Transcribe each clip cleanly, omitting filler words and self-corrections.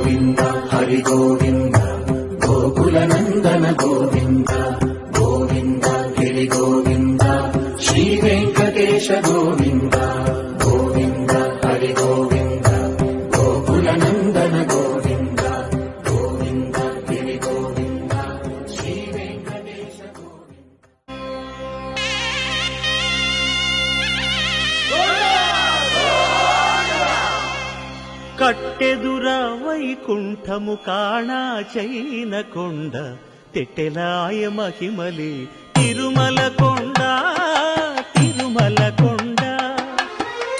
గోవింద హరి గోవింద గోకుల నందన గోవింద గోవింద గిరి గోవింద శ్రీ వెంకటేశ గోవింద గోవింద హరి గోవింద గోకుల నందన గోవింద గోవింద గిరి గోవింద శ్రీ వెంకటేశ కట్టెదుర వైకుంఠము కాణా చైన కొండ తెట్టెలాయ మహిమలి తిరుమల కొండ తిరుమల కొండ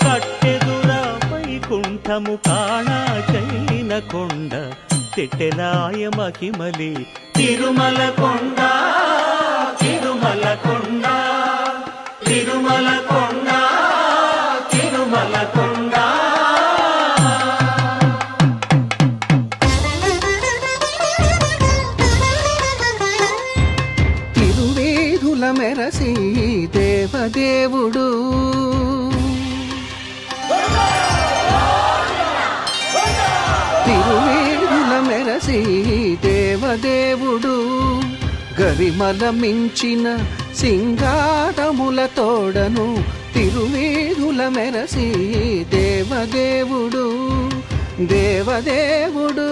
కట్టెదుర వైకుంఠము కాణా చైన కొండ తెట్టెలాయ మహిమలి తిరుమల కొండ తిరుమల కొండ తిరుమల కొండ తిరుమల కొండ మెరసి దేవదేవుడు తిరువేదుల మెరసి దేవదేవుడు గరిమల మించిన సింగారముల తోడను తిరువేదుల మెరసి దేవదేవుడు దేవదేవుడు